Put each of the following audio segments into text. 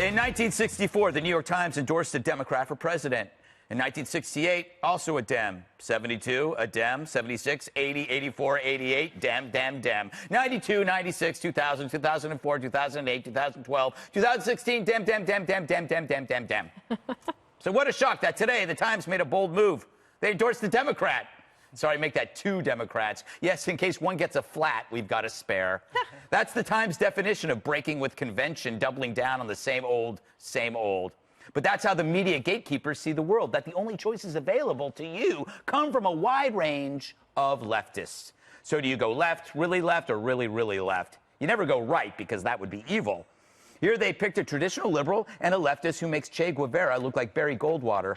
In 1964, the New York Times endorsed a Democrat for president. In 1968, also a Dem. 72, a Dem. 76, 80, 84, 88, Dem. 92, 96, 2000, 2004, 2008, 2012, 2016, Dem. So what a shock that today the Times made a bold move. They endorsed the Democrat. Sorry, make that 2 Democrats. Yes, in case one gets a flat, we've got a spare. That's the Times' definition of breaking with convention, doubling down on the same old, same old. But that's how the media gatekeepers see the world, that the only choices available to you come from a wide range of leftists. So do you go left, or really, really left? You never go right, because that would be evil. Here they picked a traditional liberal and a leftist who makes Che Guevara look like Barry Goldwater.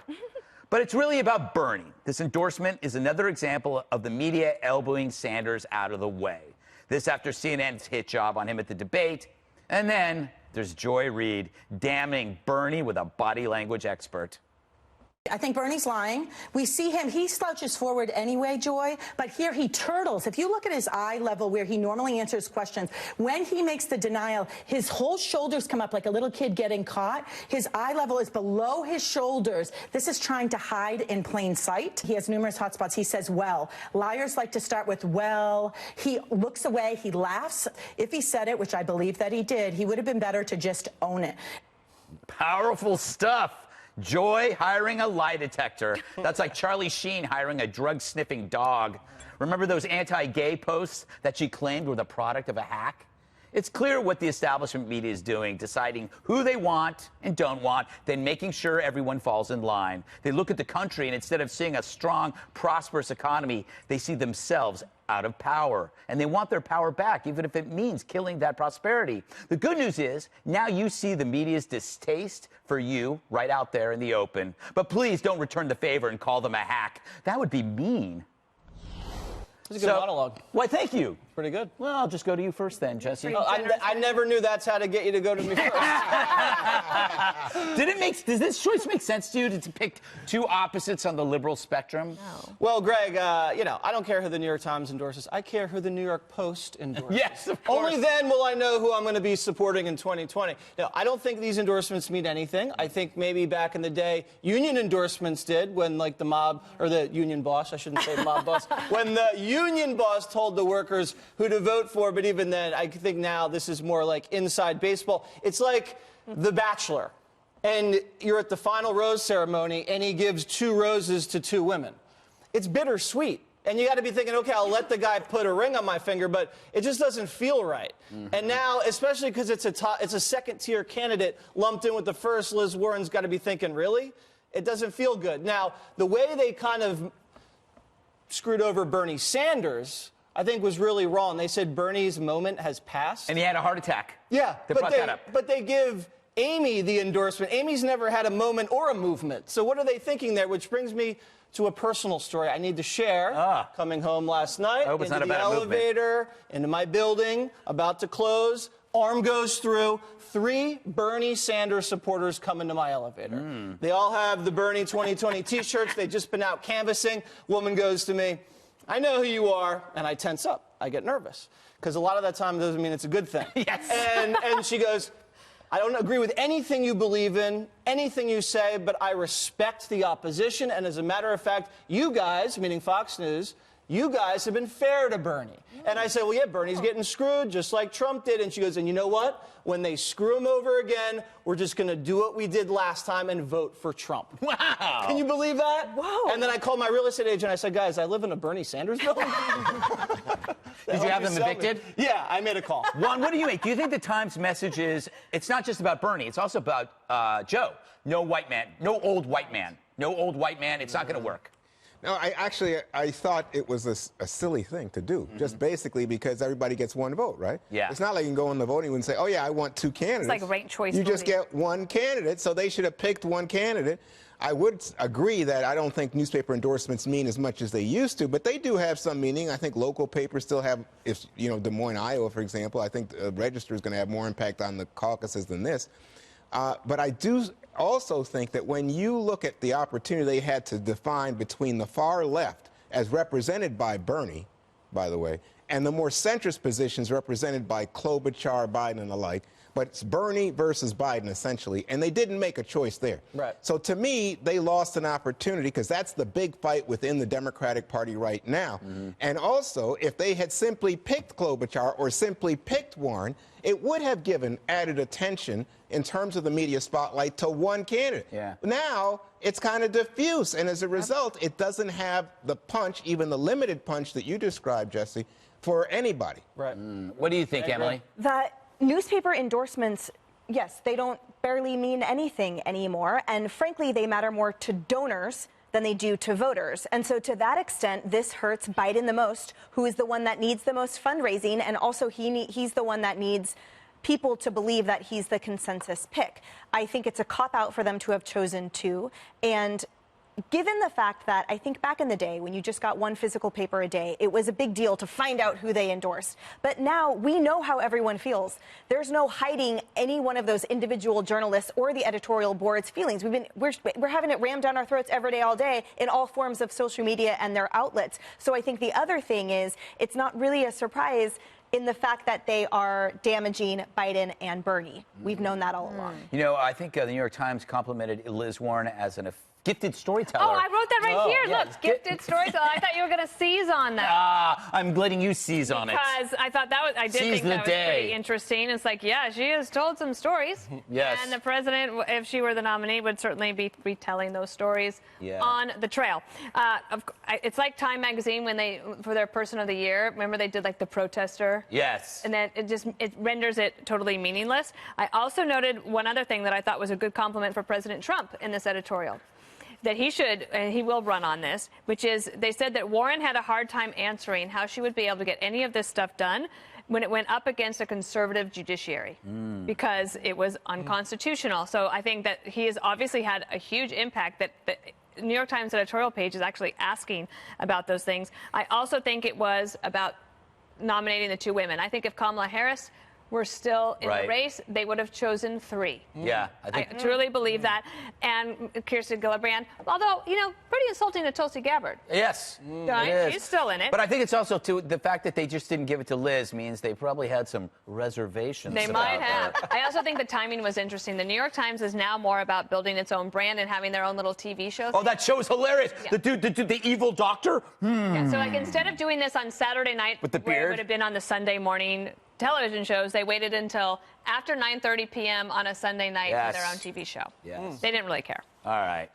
But it's really about Bernie. This endorsement is another example of the media elbowing Sanders out of the way. This after CNN's hit job on him at the debate. And then there's Joy Reid damning Bernie with a body language expert. I think Bernie's lying. We see him, he slouches forward anyway, Joy, but here he turtles. If you look at his eye level where he normally answers questions, when he makes the denial, his whole shoulders come up like a little kid getting caught. His eye level is below his shoulders. This is trying to hide in plain sight. He has numerous hot spots. He says, well. Liars like to start with, well. He looks away. He laughs. If he said it, which I believe that he did, he would have been better to just own it. Powerful stuff. Joy hiring a lie detector. That's like Charlie Sheen hiring a drug-sniffing dog. Remember those anti-gay posts that she claimed were the product of a hack? It's clear what the establishment media is doing, deciding who they want and don't want, then making sure everyone falls in line. They look at the country, and instead of seeing a strong, prosperous economy, they see themselves out of power. And they want their power back, even if it means killing that prosperity. The good news is, now you see the media's distaste for you right out there in the open. But please don't return the favor and call them a hack. That would be mean. That's a good monologue. Why, thank you. Pretty good. Well, I'll just go to you first then, Jesse. Oh, I never knew that's how to get you to go to me first. Does this choice make sense to you to pick 2 opposites on the liberal spectrum? No. Well, Greg, you know, I don't care who the New York Times endorses. I care who the New York Post endorses. Yes, of course. Only then will I know who I'm going to be supporting in 2020. Now, I don't think these endorsements mean anything. I think maybe back in the day, union endorsements did when, like, the mob, or the union boss, I shouldn't say mob boss, when the union boss told the workers who to vote for, but even then, I think now this is more like inside baseball. It's like The Bachelor, and you're at the final rose ceremony, and he gives 2 roses to 2 women. It's bittersweet, and you got to be thinking, okay, I'll let the guy put a ring on my finger, but it just doesn't feel right. And now, especially because it's a second-tier candidate lumped in with the first, Liz Warren's got to be thinking, really? It doesn't feel good. Now, the way they kind of screwed over Bernie Sanders, I think, was really wrong. They said Bernie's moment has passed. And he had a heart attack. Yeah, but they give Amy the endorsement. Amy's never had a moment or a movement. So what are they thinking there? Which brings me to a personal story I need to share. Coming home last night, into the elevator, into my building, about to close, arm goes through, 3 Bernie Sanders supporters come into my elevator. They all have the Bernie 2020 T-shirts. They've just been out canvassing. Woman goes to me, I know who you are, and I tense up. I get nervous, because a lot of that time doesn't mean it's a good thing. Yes. And she goes, I don't agree with anything you believe in, anything you say, but I respect the opposition, and as a matter of fact, you guys, meaning Fox News, you guys have been fair to Bernie. And I said, well, yeah, Bernie's getting screwed just like Trump did. And she goes, and you know what? When they screw him over again, we're just going to do what we did last time and vote for Trump. Wow. Can you believe that? Whoa. And then I called my real estate agent. I said, guys, I live in a Bernie Sanders building. Did you have them evicted? Yeah, I made a call. Juan, what do you make? Do you think the Times message is, it's not just about Bernie, it's also about Joe. No white man, no old white man. No old white man, it's not going to work. No, I thought it was a silly thing to do, just basically because everybody gets 1 vote, right? Yeah. It's not like you can go in the voting and say, oh, yeah, I want 2 candidates. It's like ranked choice You voting. just get 1 candidate, so they should have picked 1 candidate. I would agree that I don't think newspaper endorsements mean as much as they used to, but they do have some meaning. I think local papers still have, if you know, Des Moines, Iowa, for example, I think the Register is going to have more impact on the caucuses than this. But I do also think that when you look at the opportunity they had to define between the far left, as represented by Bernie, by the way, and the more centrist positions represented by Klobuchar, Biden, and the like, but it's Bernie versus Biden, essentially, and they didn't make a choice there. Right. So to me, they lost an opportunity because that's the big fight within the Democratic Party right now. And also, if they had simply picked Klobuchar or simply picked Warren, it would have given added attention in terms of the media spotlight to one candidate. Yeah. Now, it's kind of diffuse, and as a result, it doesn't have the punch, even the limited punch that you described, Jesse, for anybody. Right. What do you think, Emily? The newspaper endorsements, yes, they don't barely mean anything anymore. And frankly, they matter more to donors than they do to voters. And so to that extent, this hurts Biden the most, who is the one that needs the most fundraising. And also he's the one that needs people to believe that he's the consensus pick. I think it's a cop-out for them to have chosen two. And given the fact that I think back in the day when you just got one physical paper a day, it was a big deal to find out who they endorsed. But now we know how everyone feels. There's no hiding any one of those individual journalists or the editorial board's feelings. We're having it rammed down our throats every day, all day, in all forms of social media and their outlets. So I think the other thing is it's not really a surprise in the fact that they are damaging Biden and Bernie. We've known that all along. You know, I think the New York Times complimented Liz Warren as an gifted storyteller. Oh, I wrote that right here. yeah. Look, gifted storyteller. I thought you were going to seize on that. I'm letting you seize on it. Because I thought I did Seize think the that was day. pretty interesting. It's like, yeah, she has told some stories. Yes. And the president, if she were the nominee, would certainly be retelling those stories Yeah. on the trail. It's like Time Magazine when for their Person of the Year, remember they did like the protester? Yes. And then it renders it totally meaningless. I also noted one other thing that I thought was a good compliment for President Trump in this editorial. That he should, and he will run on this, which is they said that Warren had a hard time answering how she would be able to get any of this stuff done when it went up against a conservative judiciary because it was unconstitutional. So I think that he has obviously had a huge impact that the New York Times editorial page is actually asking about those things. I also think it was about nominating the two women. I think if Kamala Harris were still in the race, they would have chosen three. Yeah, I truly believe that. And Kirsten Gillibrand, although, pretty insulting to Tulsi Gabbard. Yes, Right? it is. She's still in it. But I think it's also, too, the fact that they just didn't give it to Liz means they probably had some reservations. They might about have. her. I also think the timing was interesting. The New York Times is now more about building its own brand and having their own little TV shows. Oh, that show is hilarious. Yeah. The evil doctor? Yeah, so instead of doing this on Saturday night, With the where it beard? would have been on the Sunday morning television shows, they waited until after 9:30 p.m. on a Sunday night for their Yes. own TV show. Yes. They didn't really care. All right.